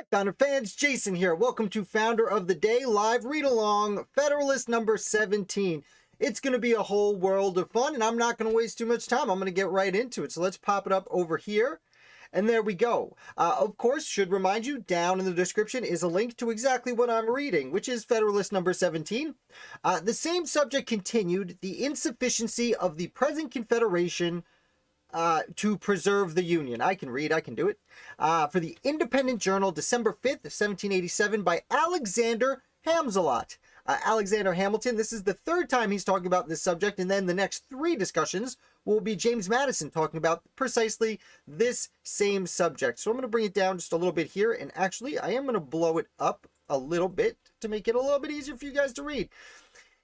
Founder fans, Jason here. Welcome to Founder of the Day live read along, Federalist number 17. It's going to be a whole world of fun, and I'm not going to waste too much time. I'm going to get right into it. So let's pop it up over here. And there we go. Of course, should remind you, down in the description is a link to exactly what I'm reading, which is Federalist number 17. The same subject continued, the insufficiency of the present Confederation to preserve the Union. I can read, I can do it. For the Independent Journal, December 5th, 1787, by Alexander Hamzelot. Alexander Hamilton, this is the third time he's talking about this subject, and then the next three discussions will be James Madison talking about precisely this same subject. So I'm going to bring it down just a little bit here, and actually I am going to blow it up a little bit to make it a little bit easier for you guys to read.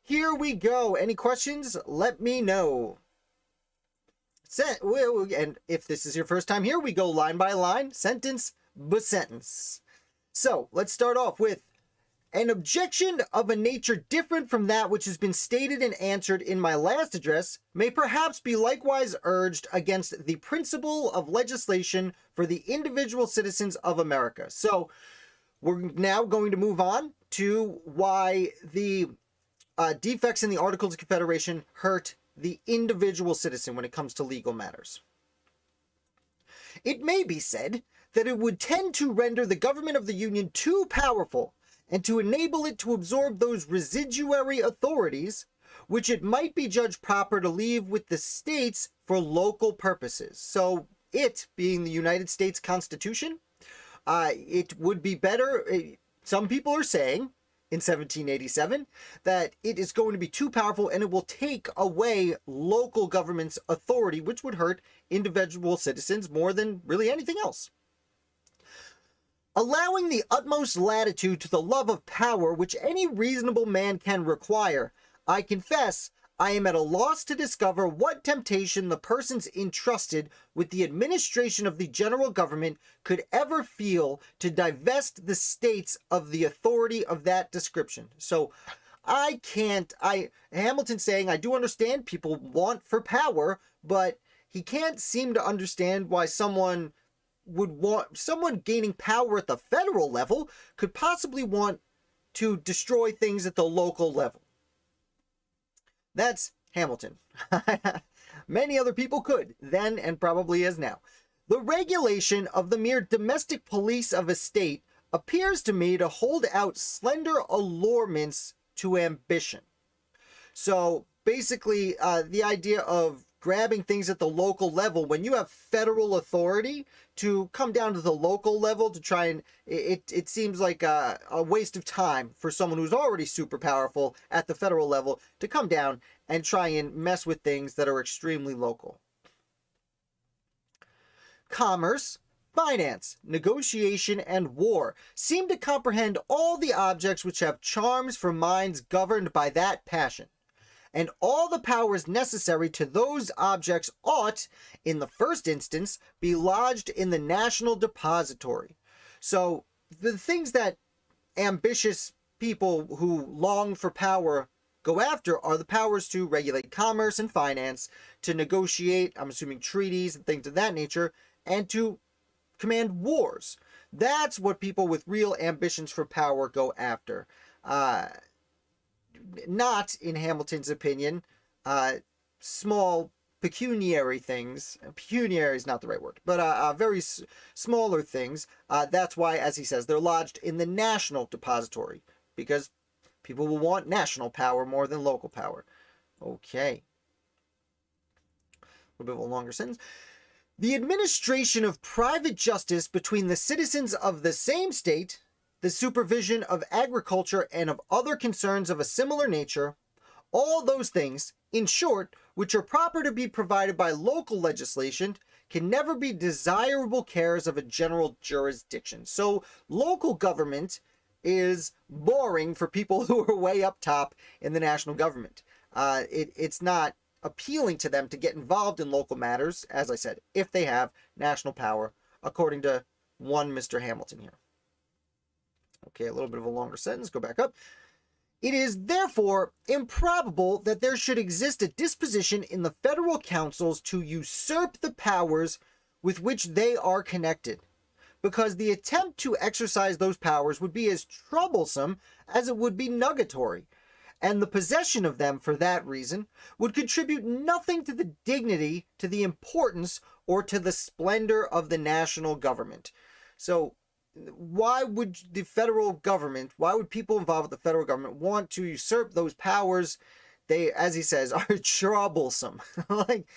Here we go. Any questions? Let me know. And if this is your first time here, we go line by line, sentence by sentence. So let's start off with an objection of a nature different from that which has been stated and answered in my last address may perhaps be likewise urged against the principle of legislation for the individual citizens of America. So we're now going to move on to why the defects in the Articles of Confederation hurt the individual citizen when it comes to legal matters. It may be said that it would tend to render the government of the Union too powerful and to enable it to absorb those residuary authorities which it might be judged proper to leave with the states for local purposes. So it being the United States Constitution, it would be better, some people are saying, in 1787, that it is going to be too powerful and it will take away local government's authority, which would hurt individual citizens more than really anything else. Allowing the utmost latitude to the love of power which any reasonable man can require, I confess I am at a loss to discover what temptation the persons entrusted with the administration of the general government could ever feel to divest the states of the authority of that description. So Hamilton's saying, I do understand people want for power, but he can't seem to understand why someone gaining power at the federal level could possibly want to destroy things at the local level. That's Hamilton. Many other people could, then and probably is now. The regulation of the mere domestic police of a state appears to me to hold out slender allurements to ambition. So basically, the idea of grabbing things at the local level, when you have federal authority to come down to the local level to try and, it seems like a waste of time for someone who's already super powerful at the federal level to come down and try and mess with things that are extremely local. Commerce, finance, negotiation, and war seem to comprehend all the objects which have charms for minds governed by that passion. And all the powers necessary to those objects ought, in the first instance, be lodged in the national depository. So the things that ambitious people who long for power go after are the powers to regulate commerce and finance, to negotiate, I'm assuming, treaties and things of that nature, and to command wars. That's what people with real ambitions for power go after. Not, in Hamilton's opinion, small pecuniary things. Pecuniary is not the right word, but very smaller things. That's why, as he says, they're lodged in the national depository, because people will want national power more than local power. Okay. A little bit of a longer sentence. The administration of private justice between the citizens of the same state, the supervision of agriculture and of other concerns of a similar nature, all those things, in short, which are proper to be provided by local legislation, can never be desirable cares of a general jurisdiction. So local government is boring for people who are way up top in the national government. It's not appealing to them to get involved in local matters, as I said, if they have national power, according to one Mr. Hamilton here. Okay, a little bit of a longer sentence. Go back up. It is therefore improbable that there should exist a disposition in the federal councils to usurp the powers with which they are connected, because the attempt to exercise those powers would be as troublesome as it would be nugatory, and the possession of them for that reason would contribute nothing to the dignity, to the importance, or to the splendor of the national government. So why would the federal government, why would people involved with the federal government want to usurp those powers? They, as he says, are troublesome. Like,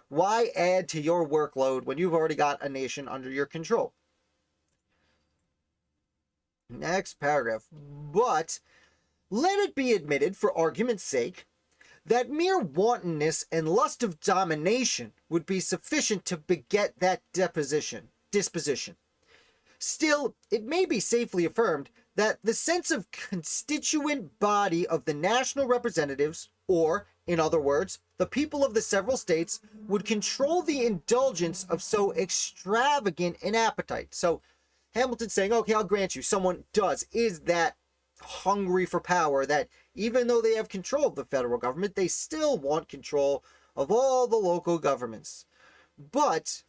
why add to your workload when you've already got a nation under your control? Next paragraph. But let it be admitted, for argument's sake, that mere wantonness and lust of domination would be sufficient to beget that disposition. Still, it may be safely affirmed that the sense of constituent body of the national representatives, or, in other words, the people of the several states, would control the indulgence of so extravagant an appetite. So Hamilton's saying, okay, I'll grant you, someone is that hungry for power, that even though they have control of the federal government, they still want control of all the local governments. But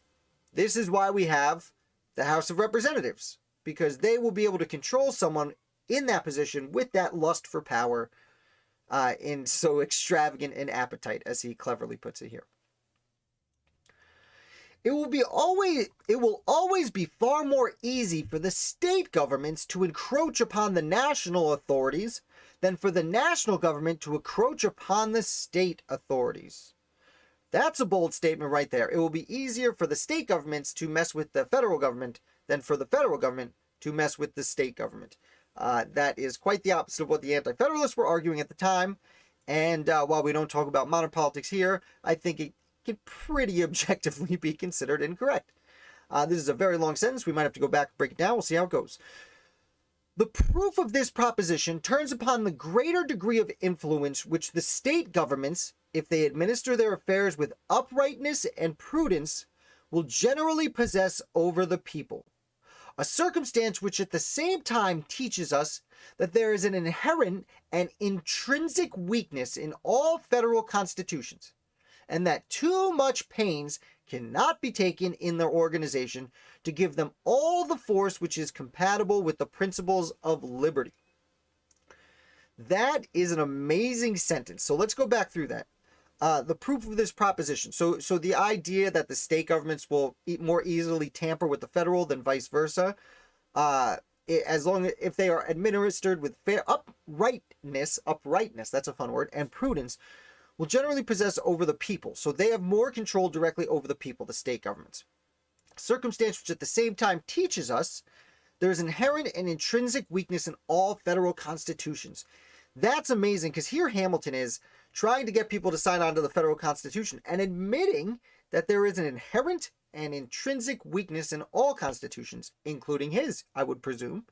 this is why we have the House of Representatives, because they will be able to control someone in that position with that lust for power in so extravagant an appetite, as he cleverly puts it here. It will always be far more easy for the state governments to encroach upon the national authorities than for the national government to encroach upon the state authorities. That's a bold statement right there. It will be easier for the state governments to mess with the federal government than for the federal government to mess with the state government. That is quite the opposite of what the Anti-Federalists were arguing at the time. And while we don't talk about modern politics here, I think it can pretty objectively be considered incorrect. This is a very long sentence. We might have to go back and break it down. We'll see how it goes. The proof of this proposition turns upon the greater degree of influence which the state governments, if they administer their affairs with uprightness and prudence, will generally possess over the people. A circumstance which at the same time teaches us that there is an inherent and intrinsic weakness in all federal constitutions, and that too much pains cannot be taken in their organization to give them all the force which is compatible with the principles of liberty. That is an amazing sentence. So let's go back through that. The proof of this proposition. So the idea that the state governments will more easily tamper with the federal than vice versa, if they are administered with fair uprightness, that's a fun word, and prudence, will generally possess over the people. So they have more control directly over the people, the state governments. Circumstance which at the same time teaches us there is inherent and intrinsic weakness in all federal constitutions. That's amazing, because here Hamilton is trying to get people to sign on to the federal constitution and admitting that there is an inherent and intrinsic weakness in all constitutions, including his, I would presume,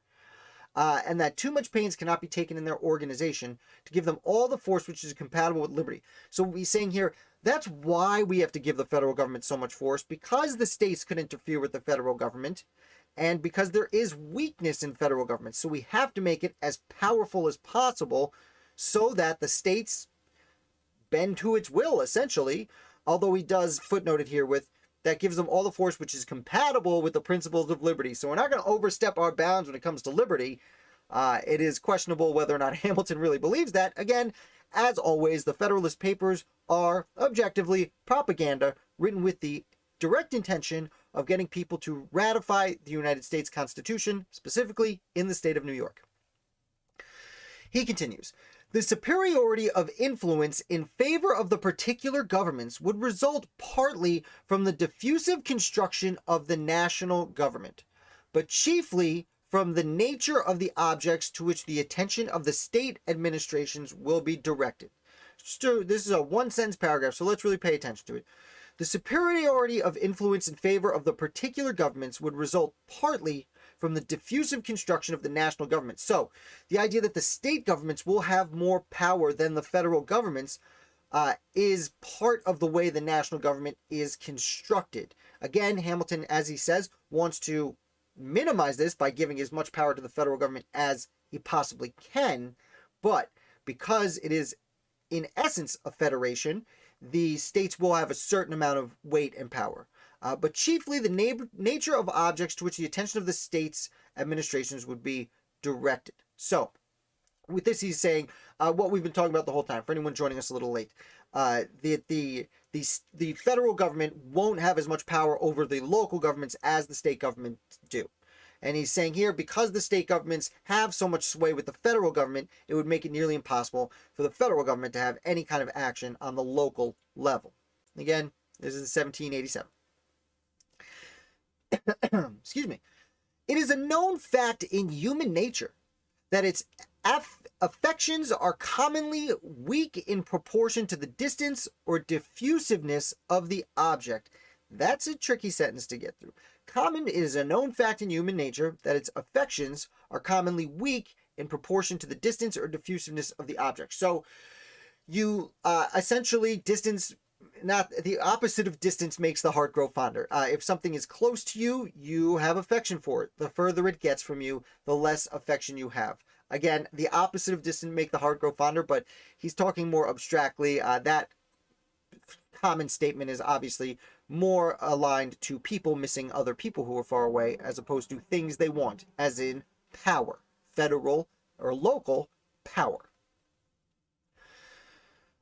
and that too much pains cannot be taken in their organization to give them all the force which is compatible with liberty. So he's saying here, that's why we have to give the federal government so much force, because the states could interfere with the federal government, and because there is weakness in federal government. So we have to make it as powerful as possible so that the states bend to its will, essentially, although he does footnote it here with, that gives them all the force which is compatible with the principles of liberty. So we're not going to overstep our bounds when it comes to liberty. It is questionable whether or not Hamilton really believes that. Again, as always, the Federalist Papers are objectively propaganda written with the direct intention of getting people to ratify the United States Constitution, specifically in the state of New York. He continues, the superiority of influence in favor of the particular governments would result partly from the diffusive construction of the national government, but chiefly from the nature of the objects to which the attention of the state administrations will be directed. So this is a one-sentence paragraph, so let's really pay attention to it. The superiority of influence in favor of the particular governments would result partly from the diffusive construction of the national government. So, the idea that the state governments will have more power than the federal governments is part of the way the national government is constructed. Again, Hamilton, as he says, wants to minimize this by giving as much power to the federal government as he possibly can, but because it is in essence a federation, the states will have a certain amount of weight and power. but chiefly the nature of objects to which the attention of the state's administrations would be directed. So, with this, he's saying what we've been talking about the whole time. For anyone joining us a little late, the federal government won't have as much power over the local governments as the state governments do. And he's saying here, because the state governments have so much sway with the federal government, it would make it nearly impossible for the federal government to have any kind of action on the local level. Again, this is 1787. Excuse me. It is a known fact in human nature that its affections are commonly weak in proportion to the distance or diffusiveness of the object. That's a tricky sentence to get through. It is a known fact in human nature that its affections are commonly weak in proportion to the distance or diffusiveness of the object. So you essentially distance, not the opposite of distance makes the heart grow fonder. If something is close to you, you have affection for it. The further it gets from you, the less affection you have. Again, the opposite of distance make the heart grow fonder, but he's talking more abstractly. That common statement is obviously more aligned to people missing other people who are far away, as opposed to things they want, as in power, federal or local power.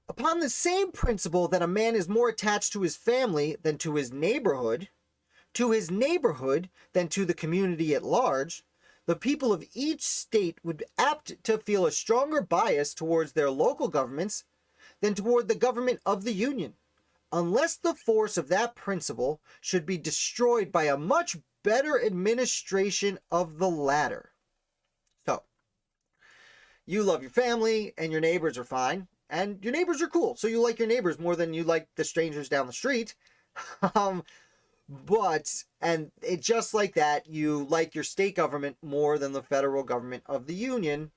Upon the same principle that a man is more attached to his family than to his neighborhood than to the community at large, the people of each state would be apt to feel a stronger bias towards their local governments than toward the government of the Union, unless the force of that principle should be destroyed by a much better administration of the latter. So, you love your family and your neighbors are fine, and your neighbors are cool, so you like your neighbors more than you like the strangers down the street. And it just like that, you like your state government more than the federal government of the Union,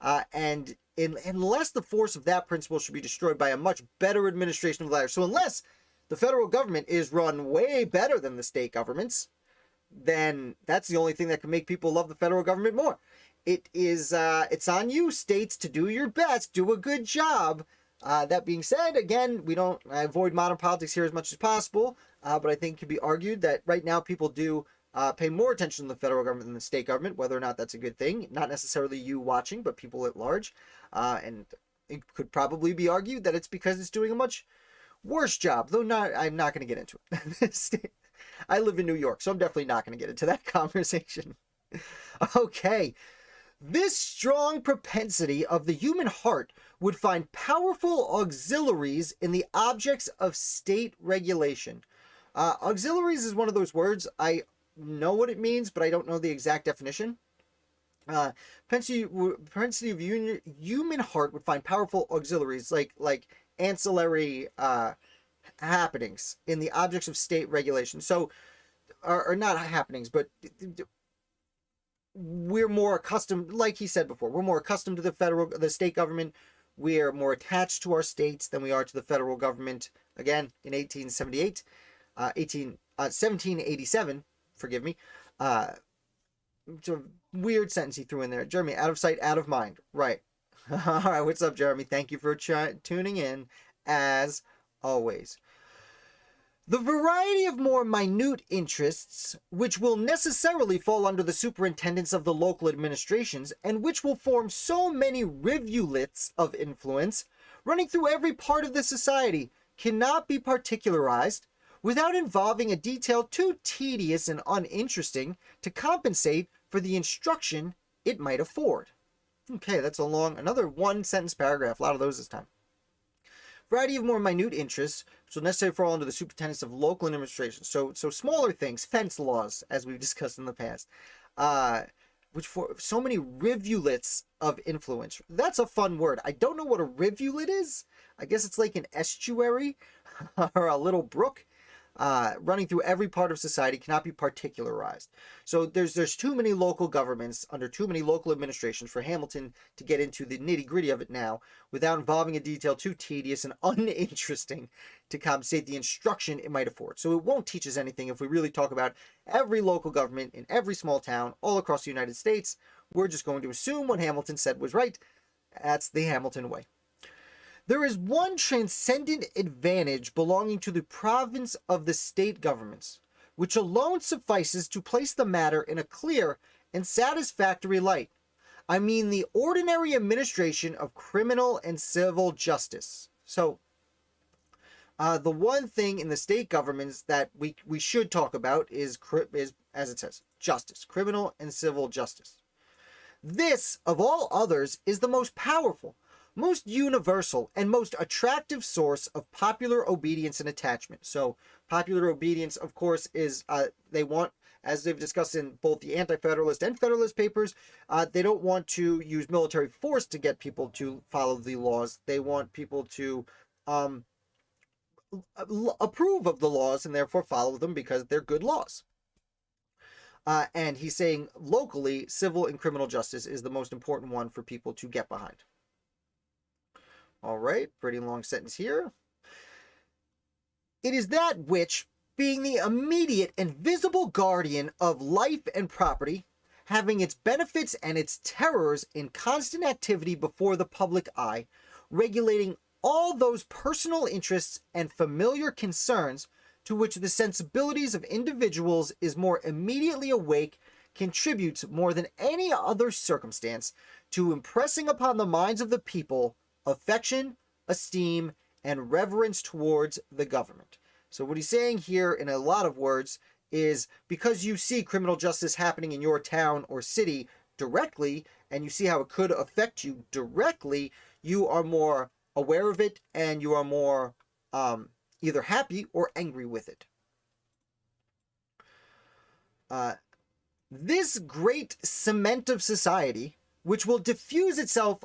unless the force of that principle should be destroyed by a much better administration of the latter. So unless the federal government is run way better than the state governments, then that's the only thing that can make people love the federal government more. It's on you, states, to do your best, do a good job. That being said, again, I avoid modern politics here as much as possible, but I think it can be argued that right now people do pay more attention to the federal government than the state government, whether or not that's a good thing. Not necessarily you watching, but people at large. And it could probably be argued that it's because it's doing a much worse job, though I'm not going to get into it. I live in New York, so I'm definitely not going to get into that conversation. Okay. This strong propensity of the human heart would find powerful auxiliaries in the objects of state regulation. Auxiliaries is one of those words. I know what it means, but I don't know the exact definition. Propensity of human heart would find powerful auxiliaries, like ancillary happenings in the objects of state regulation. So, or not happenings, but we're more accustomed, like he said before, we're more accustomed to the state government. We're more attached to our states than we are to the federal government. Again, in 1787, forgive me. It's a weird sentence he threw in there. Jeremy, out of sight, out of mind. Right. All right, what's up, Jeremy? Thank you for tuning in, as always. The variety of more minute interests, which will necessarily fall under the superintendence of the local administrations, and which will form so many rivulets of influence, running through every part of the society, cannot be particularized without involving a detail too tedious and uninteresting to compensate for the instruction it might afford. Okay, that's another one-sentence paragraph. A lot of those this time. Variety of more minute interests, which will necessarily fall under the superintendence of local administration. So smaller things, fence laws, as we've discussed in the past, which for so many rivulets of influence. That's a fun word. I don't know what a rivulet is. I guess it's like an estuary or a little brook. Running through every part of society cannot be particularized. So there's too many local governments under too many local administrations for Hamilton to get into the nitty-gritty of it now without involving a detail too tedious and uninteresting to compensate the instruction it might afford. So it won't teach us anything if we really talk about every local government in every small town all across the United States. We're just going to assume what Hamilton said was right. That's the Hamilton way. There is one transcendent advantage belonging to the province of the state governments, which alone suffices to place the matter in a clear and satisfactory light. I mean the ordinary administration of criminal and civil justice. So, the one thing in the state governments that we should talk about is, as it says, justice, criminal and civil justice. This, of all others, is the most powerful, most universal, and most attractive source of popular obedience and attachment. So, popular obedience, of course, is they want, as they've discussed in both the Anti-Federalist and Federalist papers, they don't want to use military force to get people to follow the laws. They want people to approve of the laws and therefore follow them because they're good laws. And he's saying locally, civil and criminal justice is the most important one for people to get behind. All right, pretty long sentence here. It is that which, being the immediate and visible guardian of life and property, having its benefits and its terrors in constant activity before the public eye, regulating all those personal interests and familiar concerns to which the sensibilities of individuals is more immediately awake, contributes more than any other circumstance to impressing upon the minds of the people affection, esteem, and reverence towards the government. So what he's saying here in a lot of words is, because you see criminal justice happening in your town or city directly, and you see how it could affect you directly, you are more aware of it and you are more either happy or angry with it. This great cement of society, which will diffuse itself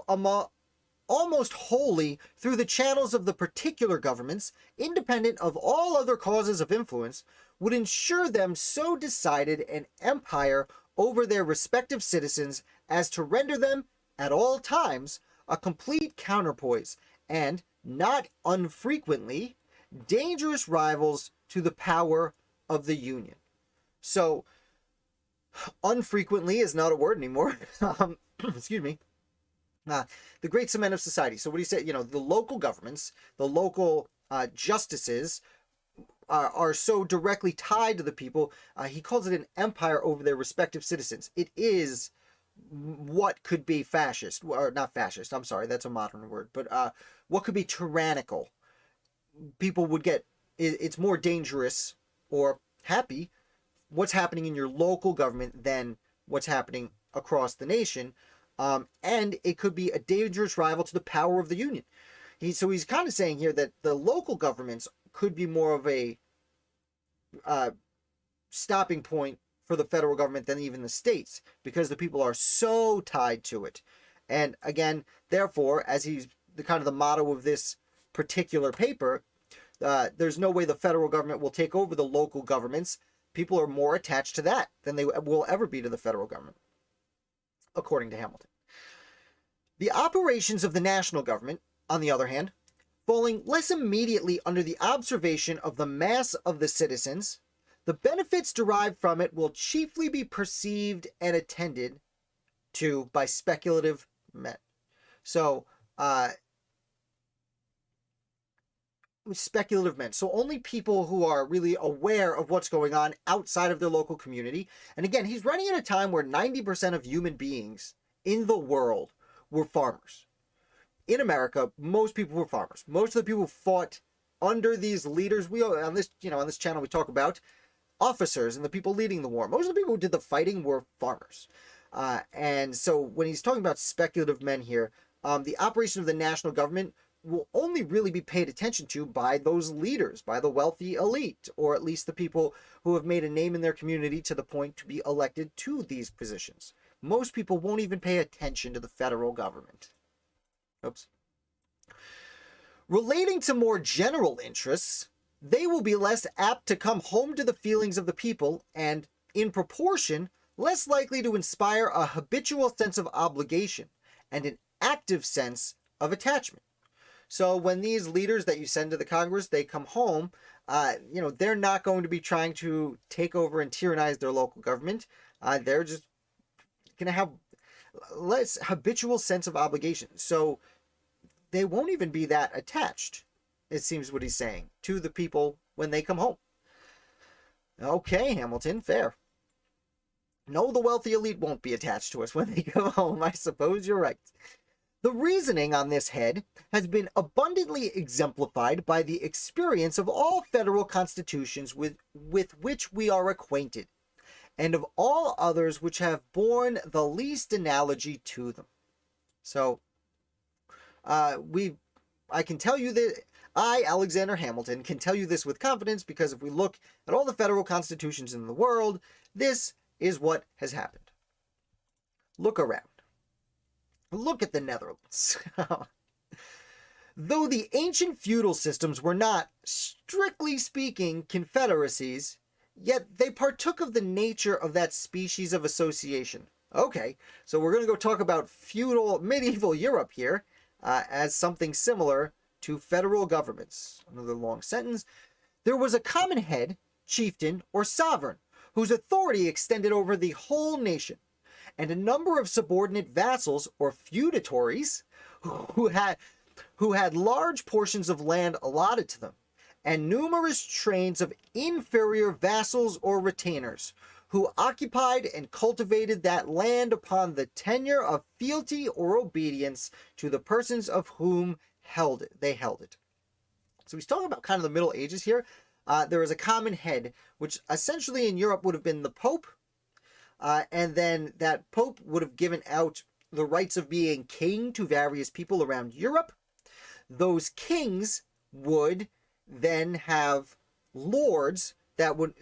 almost wholly through the channels of the particular governments, independent of all other causes of influence, would ensure them so decided an empire over their respective citizens as to render them, at all times, a complete counterpoise, and, not unfrequently, dangerous rivals to the power of the Union. So, unfrequently is not a word anymore. Excuse me. The great cement of society. So what he said, the local governments, the local justices are so directly tied to the people. He calls it an empire over their respective citizens. It is what could be fascist, or not fascist, I'm sorry, that's a modern word, but what could be tyrannical. People would get, it's more dangerous or happy what's happening in your local government than what's happening across the nation. And it could be a dangerous rival to the power of the Union. So he's kind of saying here that the local governments could be more of a stopping point for the federal government than even the states, because the people are so tied to it. And again, therefore, as he's the motto of this particular paper, there's no way the federal government will take over the local governments. People are more attached to that than they will ever be to the federal government, according to Hamilton. The operations of the national government, on the other hand, falling less immediately under the observation of the mass of the citizens, the benefits derived from it will chiefly be perceived and attended to by speculative men. So, speculative men. So only people who are really aware of what's going on outside of their local community. And again, he's writing at a time where 90% of human beings in the world were farmers. In America, most people were farmers. Most of the people who fought under these leaders, on this channel we talk about officers and the people leading the war. Most of the people who did the fighting were farmers. And so when he's talking about speculative men here, the operation of the national government will only really be paid attention to by those leaders, by the wealthy elite, or at least the people who have made a name in their community to the point to be elected to these positions. Most people won't even pay attention to the federal government. Oops. Relating to more general interests, they will be less apt to come home to the feelings of the people and, in proportion, less likely to inspire a habitual sense of obligation and an active sense of attachment. So when these leaders that you send to the Congress, they come home, they're not going to be trying to take over and tyrannize their local government. They're just going to have less habitual sense of obligation. So they won't even be that attached, it seems what he's saying, to the people when they come home. Okay, Hamilton, fair. No, the wealthy elite won't be attached to us when they come home. I suppose you're right. The reasoning on this head has been abundantly exemplified by the experience of all federal constitutions with which we are acquainted, and of all others which have borne the least analogy to them. So, I can tell you that I, Alexander Hamilton, can tell you this with confidence, because if we look at all the federal constitutions in the world, this is what has happened. Look around. Look at the Netherlands. Though the ancient feudal systems were not, strictly speaking, confederacies, yet they partook of the nature of that species of association. Okay, so we're going to go talk about feudal, medieval Europe here as something similar to federal governments. Another long sentence. There was a common head, chieftain, or sovereign, whose authority extended over the whole nation, and a number of subordinate vassals or feudatories who had large portions of land allotted to them, and numerous trains of inferior vassals or retainers, who occupied and cultivated that land upon the tenure of fealty or obedience to the persons of whom they held it. So he's talking about kind of the Middle Ages here. There is a common head, which essentially in Europe would have been the Pope, and then that Pope would have given out the rights of being king to various people around Europe. Those kings would then have lords that would,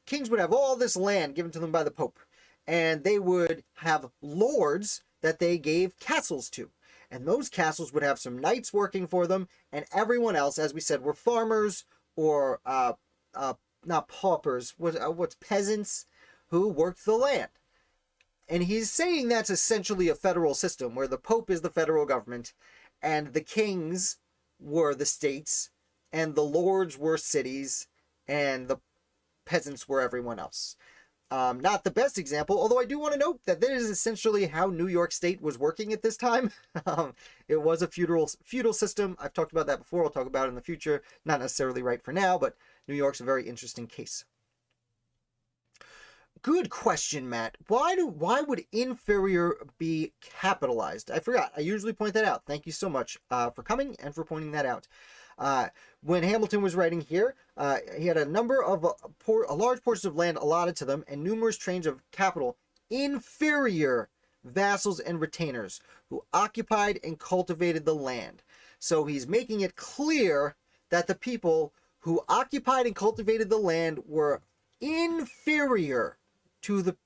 kings would have all this land given to them by the Pope, and they would have lords that they gave castles to. And those castles would have some knights working for them, and everyone else, as we said, were farmers or not paupers, what's peasants who worked the land. And he's saying that's essentially a federal system where the Pope is the federal government, and the kings were the states, and the lords were cities, and the peasants were everyone else. Not the best example, although I do want to note that this is essentially how New York State was working at this time. It was a feudal system. I've talked about that before. I'll talk about it in the future. Not necessarily right for now, but New York's a very interesting case. Good question, Matt. Why would inferior be capitalized? I forgot. I usually point that out. Thank you so much for coming and for pointing that out. When Hamilton was writing here, he had a number of a large portion of land allotted to them, and numerous trains of capital, inferior vassals and retainers, who occupied and cultivated the land. So he's making it clear that the people who occupied and cultivated the land were inferior to the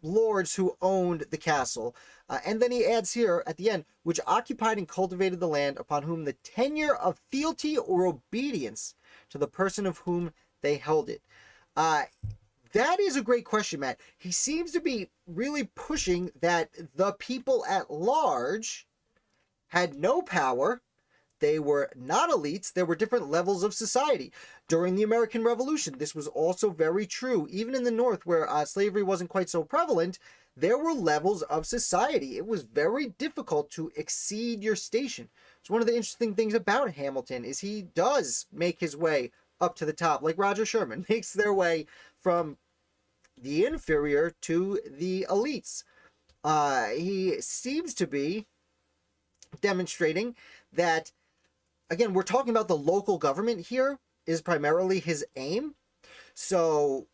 lords who owned the castle. And then he adds here at the end, which occupied and cultivated the land, upon whom the tenure of fealty or obedience to the person of whom they held it. That is a great question, Matt. He seems to be really pushing that the people at large had no power. They were not elites. There were different levels of society. During the American Revolution, this was also very true. Even in the North, where slavery wasn't quite so prevalent, there were levels of society. It was very difficult to exceed your station. So one of the interesting things about Hamilton is he does make his way up to the top, like Roger Sherman makes their way from the inferior to the elites. He seems to be demonstrating that, again, we're talking about the local government here is primarily his aim. So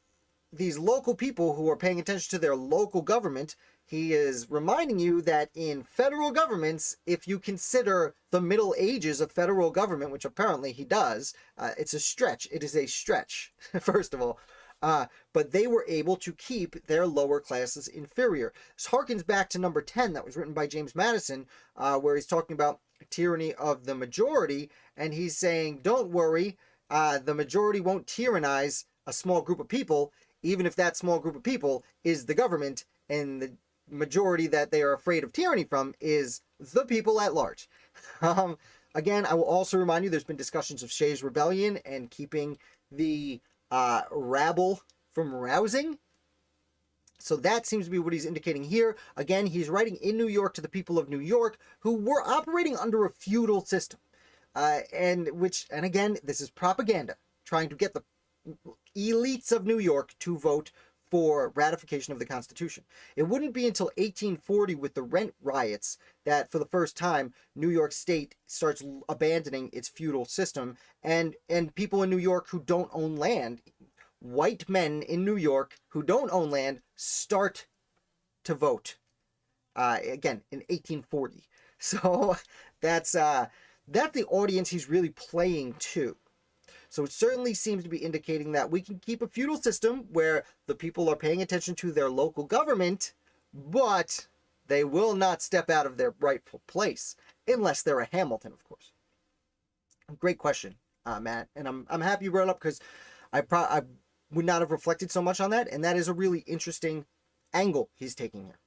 these local people who are paying attention to their local government, he is reminding you that in federal governments, if you consider the Middle Ages of federal government, which apparently he does, it's a stretch. It is a stretch, first of all. But they were able to keep their lower classes inferior. This harkens back to number 10 that was written by James Madison, where he's talking about tyranny of the majority, and he's saying, don't worry, the majority won't tyrannize a small group of people, even if that small group of people is the government, and the majority that they are afraid of tyranny from is the people at large. Again, I will also remind you, there's been discussions of Shays' Rebellion and keeping the rabble from rousing. So that seems to be what he's indicating here. Again, he's writing in New York to the people of New York who were operating under a feudal system. And again, this is propaganda, trying to get the elites of New York to vote for ratification of the Constitution. It wouldn't be until 1840 with the rent riots that for the first time New York State starts abandoning its feudal system, and people in New York who don't own land, white men in New York who don't own land, start to vote again in 1840. So that's the audience he's really playing to. So it certainly seems to be indicating that we can keep a feudal system where the people are paying attention to their local government, but they will not step out of their rightful place unless they're a Hamilton, of course. Great question, Matt, and I'm happy you brought it up because I would not have reflected so much on that, and that is a really interesting angle he's taking here.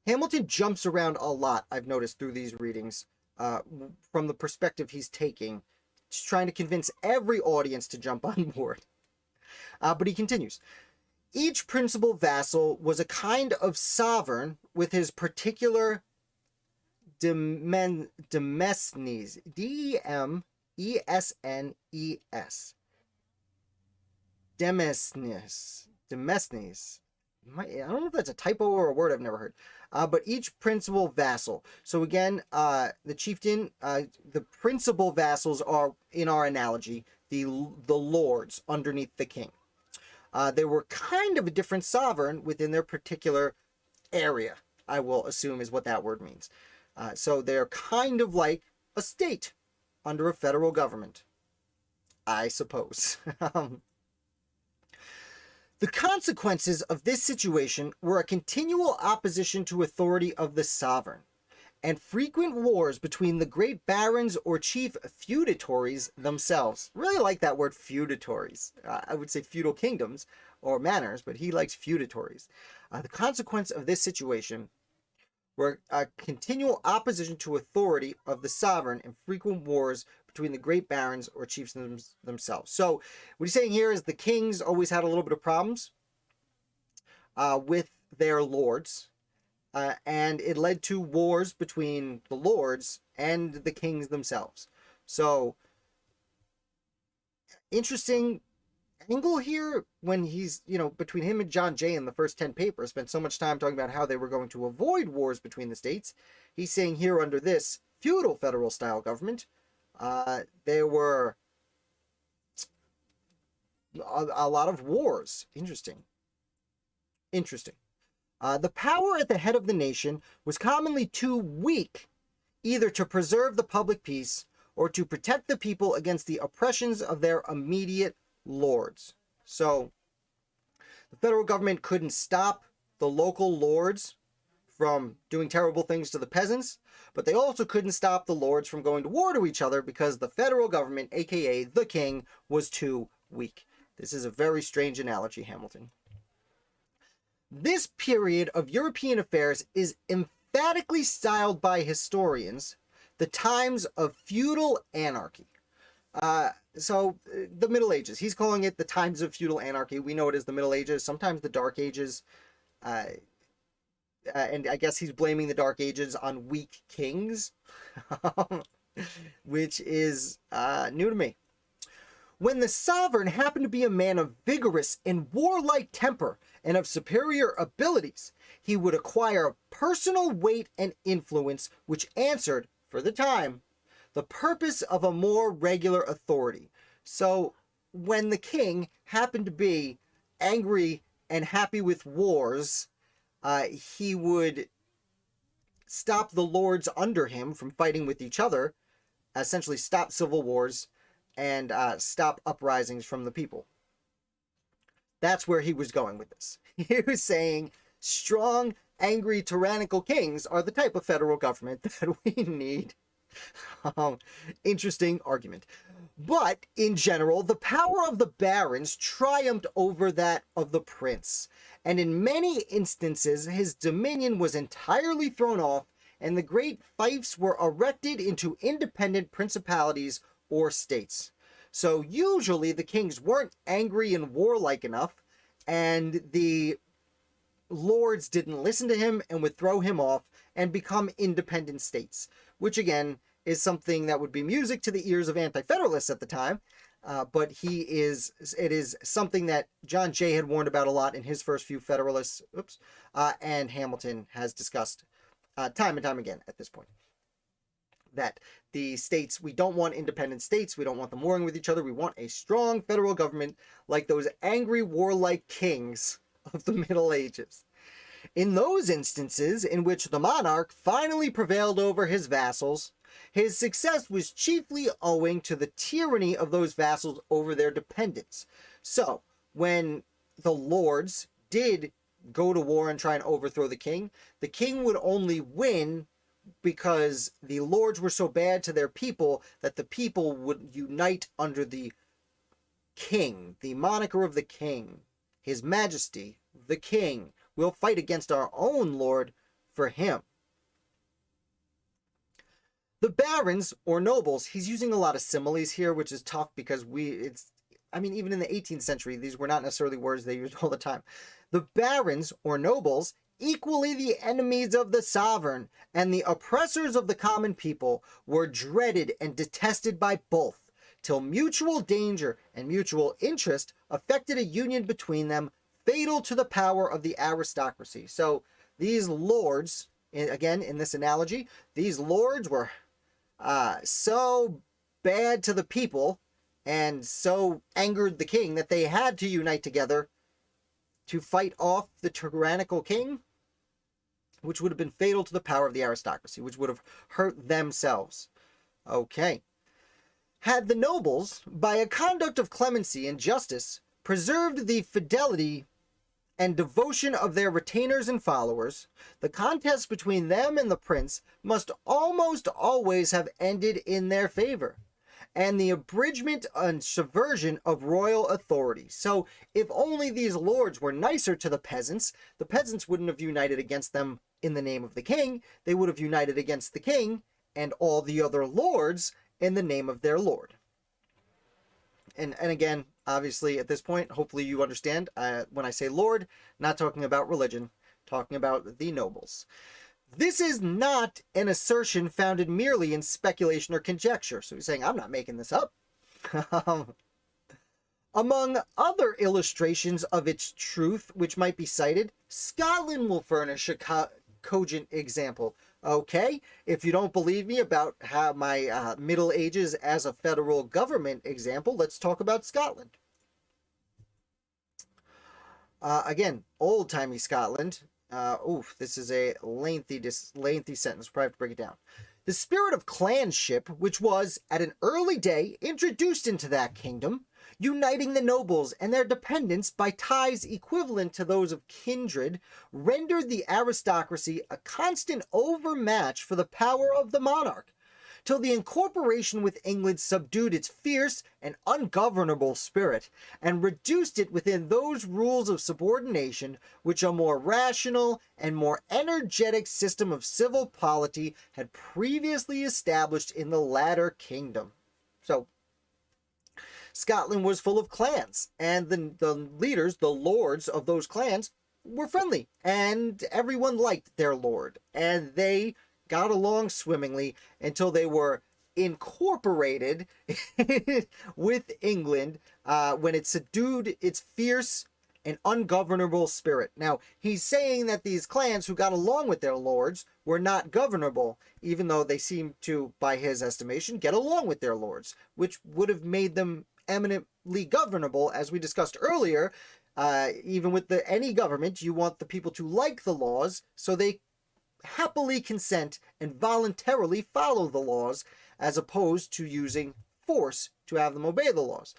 Hamilton jumps around a lot, I've noticed through these readings, from the perspective he's taking, trying to convince every audience to jump on board. But he continues. Each principal vassal was a kind of sovereign with his particular demesnes, D-E-M-E-S-N-E-S. Demesnes. I don't know if that's a typo or a word I've never heard. But each principal vassal. So again, the chieftain, the principal vassals are, in our analogy, the lords underneath the king. They were kind of a different sovereign within their particular area, I will assume is what that word means. So they're kind of like a state under a federal government, I suppose. The consequences of this situation were a continual opposition to authority of the sovereign, and frequent wars between the great barons or chief feudatories themselves. Really like that word, feudatories. I would say feudal kingdoms or manors, but he likes feudatories. The consequence of this situation were a continual opposition to authority of the sovereign and frequent wars between the great barons or chiefs themselves. So what he's saying here is the kings always had a little bit of problems with their lords, and it led to wars between the lords and the kings themselves. So interesting angle here when he's, between him and John Jay in the first 10 papers, spent so much time talking about how they were going to avoid wars between the states. He's saying here under this feudal federal style government, there were a lot of wars. Interesting. The power at the head of the nation was commonly too weak either to preserve the public peace or to protect the people against the oppressions of their immediate lords. So the federal government couldn't stop the local lords from doing terrible things to the peasants, but they also couldn't stop the lords from going to war to each other because the federal government, aka the king, was too weak. This is a very strange analogy, Hamilton. This period of European affairs is emphatically styled by historians the times of feudal anarchy. So the Middle Ages, he's calling it the times of feudal anarchy. We know it as the Middle Ages, sometimes the Dark Ages. And I guess he's blaming the Dark Ages on weak kings, which is new to me. When the sovereign happened to be a man of vigorous and warlike temper and of superior abilities, he would acquire personal weight and influence which answered, for the time, the purpose of a more regular authority. So when the king happened to be angry and happy with wars, he would stop the lords under him from fighting with each other, essentially stop civil wars, and stop uprisings from the people. That's where he was going with this. He was saying strong, angry, tyrannical kings are the type of federal government that we need. Interesting argument. But in general, the power of the barons triumphed over that of the prince, and in many instances his dominion was entirely thrown off, and the great fiefs were erected into independent principalities or states. So usually the kings weren't angry and warlike enough, and the lords didn't listen to him and would throw him off and become independent states, which again is something that would be music to the ears of anti-federalists at the time. But it is something that John Jay had warned about a lot in his first few Federalists, and Hamilton has discussed time and time again at this point. That the states, we don't want independent states, we don't want them warring with each other, we want a strong federal government like those angry warlike kings of the Middle Ages. In those instances in which the monarch finally prevailed over his vassals, his success was chiefly owing to the tyranny of those vassals over their dependents. So, when the lords did go to war and try and overthrow the king would only win because the lords were so bad to their people that the people would unite under the king, the moniker of the king, His Majesty, the king. We'll fight against our own lord for him. The barons or nobles, he's using a lot of similes here, which is tough because even in the 18th century, these were not necessarily words they used all the time. The barons or nobles, equally the enemies of the sovereign and the oppressors of the common people, were dreaded and detested by both, till mutual danger and mutual interest affected a union between them, fatal to the power of the aristocracy. So these lords, again in this analogy, these lords were so bad to the people and so angered the king that they had to unite together to fight off the tyrannical king, which would have been fatal to the power of the aristocracy, which would have hurt themselves. Okay. Had the nobles, by a conduct of clemency and justice, preserved the fidelity and devotion of their retainers and followers, the contest between them and the prince must almost always have ended in their favor, and the abridgment and subversion of royal authority. So if only these lords were nicer to the peasants wouldn't have united against them in the name of the king. They would have united against the king and all the other lords in the name of their lord. And again, obviously at this point, hopefully you understand, when I say lord, not talking about religion, talking about the nobles. This is not an assertion founded merely in speculation or conjecture. So he's saying, I'm not making this up. Among other illustrations of its truth which might be cited, Scotland will furnish a cogent example. Okay, if you don't believe me about how my Middle Ages as a federal government example, let's talk about Scotland. Again, old-timey Scotland. This is a lengthy sentence. We'll probably have to break it down. The spirit of clanship, which was, at an early day, introduced into that kingdom, uniting the nobles and their dependents by ties equivalent to those of kindred, rendered the aristocracy a constant overmatch for the power of the monarch, till the incorporation with England subdued its fierce and ungovernable spirit, and reduced it within those rules of subordination which a more rational and more energetic system of civil polity had previously established in the latter kingdom. So, Scotland was full of clans, and the leaders, the lords of those clans, were friendly, and everyone liked their lord, and they got along swimmingly until they were incorporated with England when it subdued its fierce and ungovernable spirit. Now, he's saying that these clans who got along with their lords were not governable, even though they seemed to, by his estimation, get along with their lords, which would have made them eminently governable, as we discussed earlier. Even with any government, you want the people to like the laws so they happily consent and voluntarily follow the laws, as opposed to using force to have them obey the laws.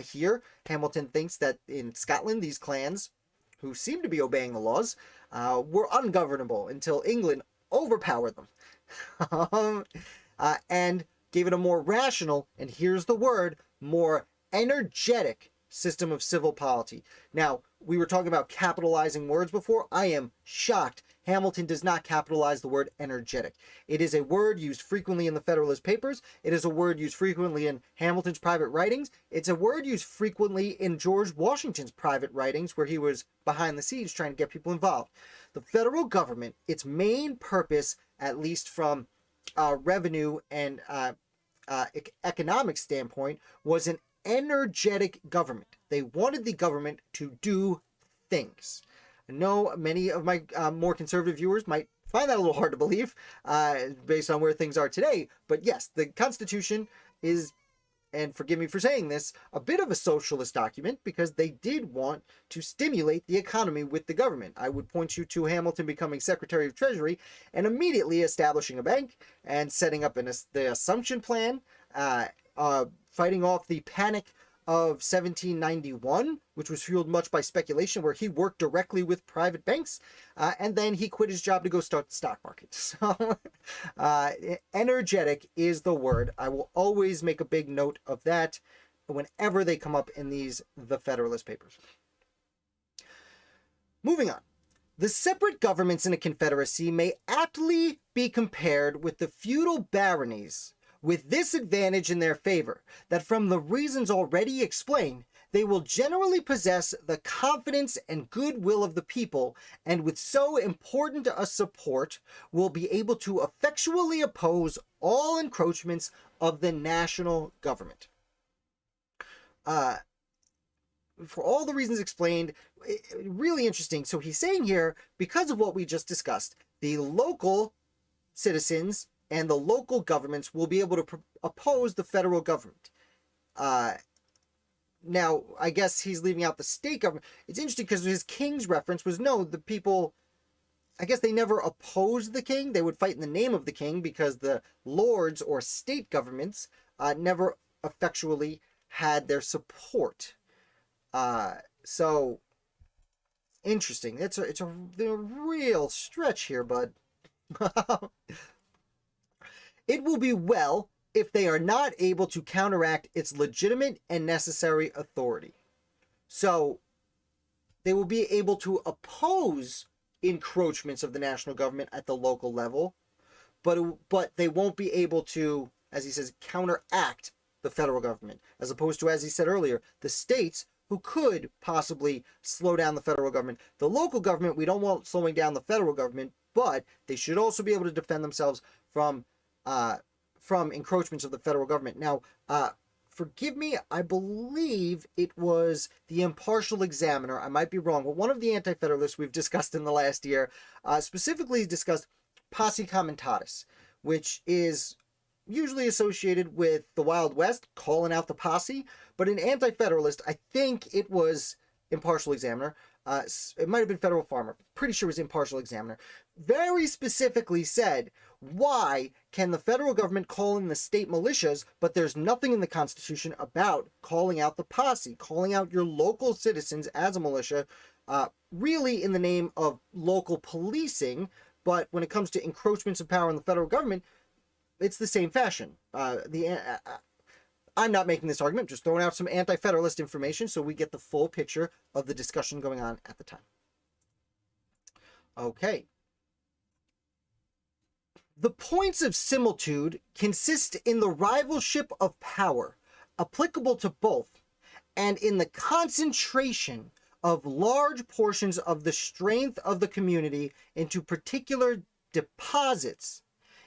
Here, Hamilton thinks that in Scotland, these clans, who seem to be obeying the laws, were ungovernable until England overpowered them and gave it a more rational, and here's the word, more energetic system of civil polity. Now, we were talking about capitalizing words before. I am shocked Hamilton does not capitalize the word energetic. It is a word used frequently in the Federalist Papers. It is a word used frequently in Hamilton's private writings. It's a word used frequently in George Washington's private writings, where he was behind the scenes trying to get people involved. The federal government, its main purpose, at least from revenue and economic standpoint, was an energetic government. They wanted the government to do things. I know many of my more conservative viewers might find that a little hard to believe based on where things are today. But yes, the Constitution is, and forgive me for saying this, a bit of a socialist document because they did want to stimulate the economy with the government. I would point you to Hamilton becoming Secretary of Treasury and immediately establishing a bank and setting up the Assumption Plan, fighting off the Panic of 1791, which was fueled much by speculation, where he worked directly with private banks, and then he quit his job to go start the stock market. So energetic is the word. I will always make a big note of that whenever they come up in the Federalist Papers. Moving on. The separate governments in a confederacy may aptly be compared with the feudal baronies, with this advantage in their favor, that from the reasons already explained, they will generally possess the confidence and goodwill of the people, and with so important a support, will be able to effectually oppose all encroachments of the national government. For all the reasons explained, really interesting. So he's saying here, because of what we just discussed, the local citizens and the local governments will be able to oppose the federal government. Now, I guess he's leaving out the state government. It's interesting because his king's reference was, no, the people, I guess they never opposed the king. They would fight in the name of the king because the lords or state governments never effectually had their support. So, interesting. It's a real stretch here, bud. It will be well if they are not able to counteract its legitimate and necessary authority. So, they will be able to oppose encroachments of the national government at the local level, but they won't be able to, as he says, counteract the federal government, as opposed to, as he said earlier, the states who could possibly slow down the federal government. The local government, we don't want slowing down the federal government, but they should also be able to defend themselves from encroachments of the federal government. Now, forgive me, I believe it was the Impartial Examiner, I might be wrong, but one of the Anti-Federalists we've discussed in the last year specifically discussed posse comitatus, which is usually associated with the Wild West, calling out the posse, but an Anti-Federalist, I think it was Impartial Examiner, it might have been Federal Farmer, pretty sure it was Impartial Examiner, very specifically said, why can the federal government call in the state militias, but there's nothing in the Constitution about calling out the posse, calling out your local citizens as a militia, really in the name of local policing, but when it comes to encroachments of power in the federal government, it's the same fashion. I'm not making this argument, just throwing out some anti-federalist information so we get the full picture of the discussion going on at the time. Okay. The points of similitude consist in the rivalship of power, applicable to both, and in the concentration of large portions of the strength of the community into particular deposits.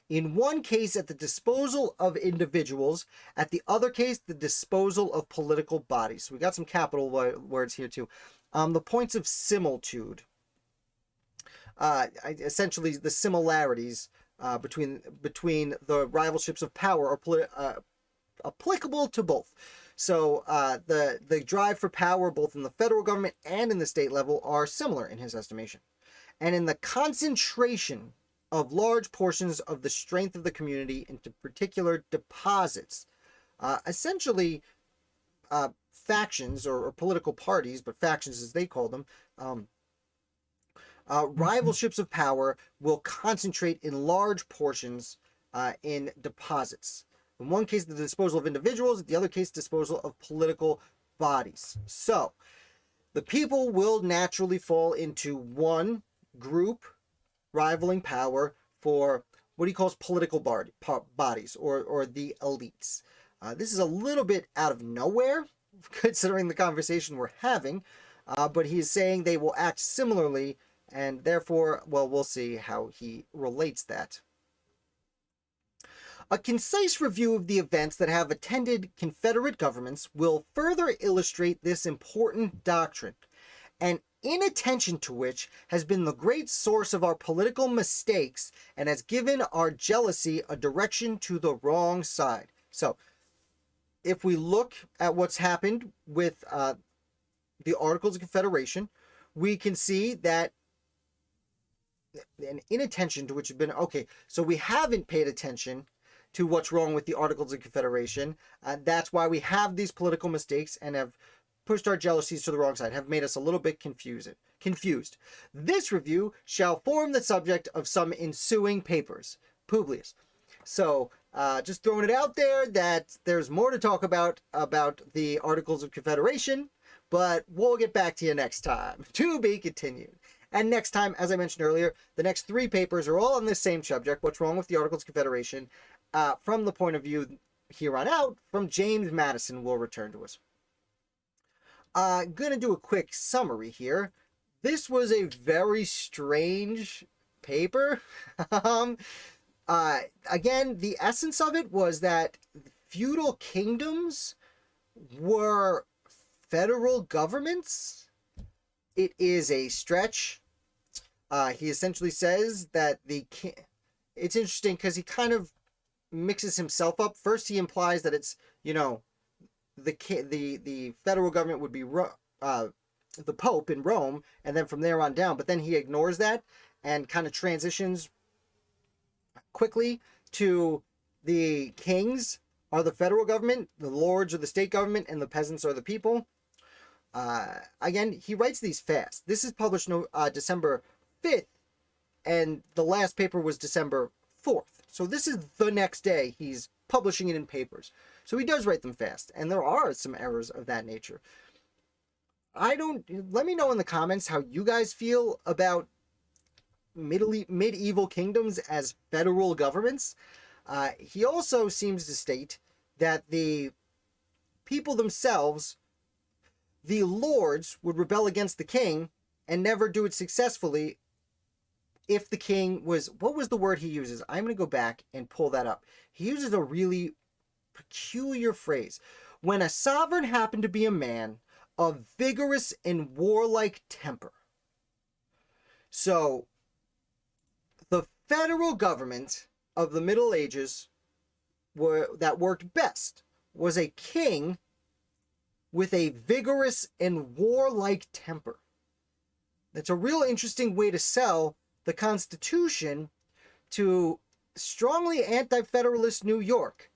In one case, at the disposal of individuals. At the other case, the disposal of political bodies. So we got some capital words here too. The points of similitude. Essentially, the similarities between the rivalships of power are applicable to both. So the drive for power, both in the federal government and in the state level, are similar in his estimation. And in the concentration of large portions of the strength of the community into particular deposits. Essentially, factions or political parties, but factions as they call them, rivalships of power will concentrate in large portions in deposits. In one case, the disposal of individuals, in the other case, disposal of political bodies. So, the people will naturally fall into one group, rivaling power for what he calls political bodies or the elites. This is a little bit out of nowhere, considering the conversation we're having, but he is saying they will act similarly, and therefore, well, we'll see how he relates that. A concise review of the events that have attended Confederate governments will further illustrate this important doctrine, and inattention to which has been the great source of our political mistakes and has given our jealousy a direction to the wrong side. So, if we look at what's happened with the Articles of Confederation, we can see that an inattention to which has been, okay, so we haven't paid attention to what's wrong with the Articles of Confederation. That's why we have these political mistakes and have pushed our jealousies to the wrong side, have made us a little bit confused. This review shall form the subject of some ensuing papers. Publius. So, just throwing it out there that there's more to talk about the Articles of Confederation, but we'll get back to you next time. To be continued. And next time, as I mentioned earlier, the next 3 papers are all on this same subject, what's wrong with the Articles of Confederation, from the point of view here on out, from James Madison will return to us. Gonna do a quick summary here. This was a very strange paper. Again, the essence of it was that feudal kingdoms were federal governments. It is a stretch. He essentially says that it's interesting because he kind of mixes himself up. First, he implies that it's, the federal government would be the Pope in Rome, and then from there on down. But then he ignores that and kind of transitions quickly to the kings are the federal government, the lords are the state government, and the peasants are the people. Again, he writes these fast. This is published December 5th, and the last paper was December 4th. So this is the next day he's publishing it in papers. So he does write them fast, and there are some errors of that nature. Let me know in the comments how you guys feel about medieval kingdoms as federal governments. He also seems to state that the people themselves, the lords, would rebel against the king and never do it successfully if the king was, what was the word he uses? I'm going to go back and pull that up. He uses a really peculiar phrase. When a sovereign happened to be a man of vigorous and warlike temper. So, the federal government of the Middle Ages that worked best was a king with a vigorous and warlike temper. That's a real interesting way to sell the Constitution to strongly anti-federalist New York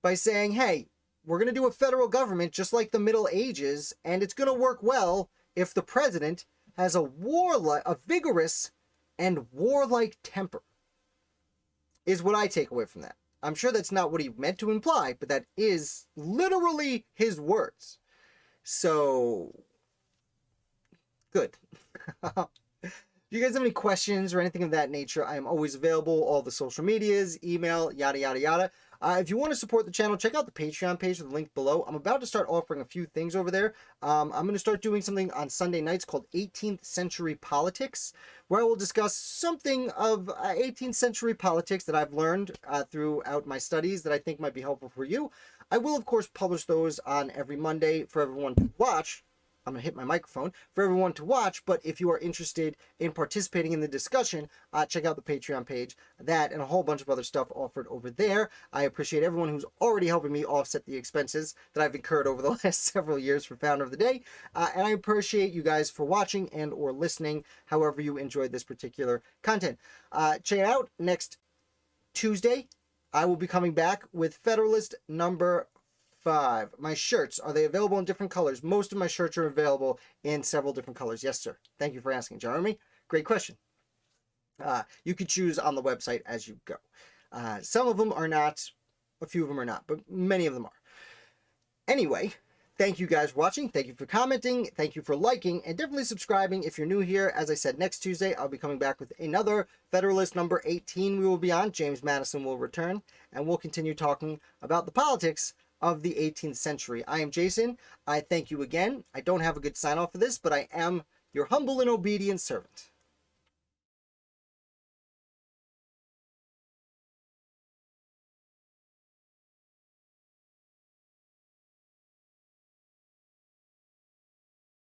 by saying, hey, we're going to do a federal government just like the Middle Ages, and it's going to work well if the president has a vigorous and warlike temper, is what I take away from that. I'm sure that's not what he meant to imply, but that is literally his words. So, good. If you guys have any questions or anything of that nature, I am always available. All the social medias, email, yada, yada, yada. If you want to support the channel, check out the Patreon page with the link below. I'm about to start offering a few things over there. I'm going to start doing something on Sunday nights called 18th Century Politics, where I will discuss something of 18th century politics that I've learned throughout my studies that I think might be helpful for you. I will, of course, publish those on every Monday for everyone to watch. I'm going to hit my microphone for everyone to watch, but if you are interested in participating in the discussion, check out the Patreon page. That and a whole bunch of other stuff offered over there. I appreciate everyone who's already helping me offset the expenses that I've incurred over the last several years for Founder of the Day, and I appreciate you guys for watching and or listening, however you enjoyed this particular content. Check it out next Tuesday. I will be coming back with Federalist number 5. My shirts, are they available in different colors? Most of my shirts are available in several different colors. Yes, sir. Thank you for asking, Jeremy. Great question. You could choose on the website as you go. Some of them are not, a few of them are not, but many of them are. Anyway, Thank you guys for watching. Thank you for commenting. Thank you for liking, and definitely subscribing if you're new here. As I said, next Tuesday, I'll be coming back with another Federalist number 18 we will be on. James Madison will return, and we'll continue talking about the politics of the 18th century. I am Jason. I thank you again. I don't have a good sign off for this, but I am your humble and obedient servant.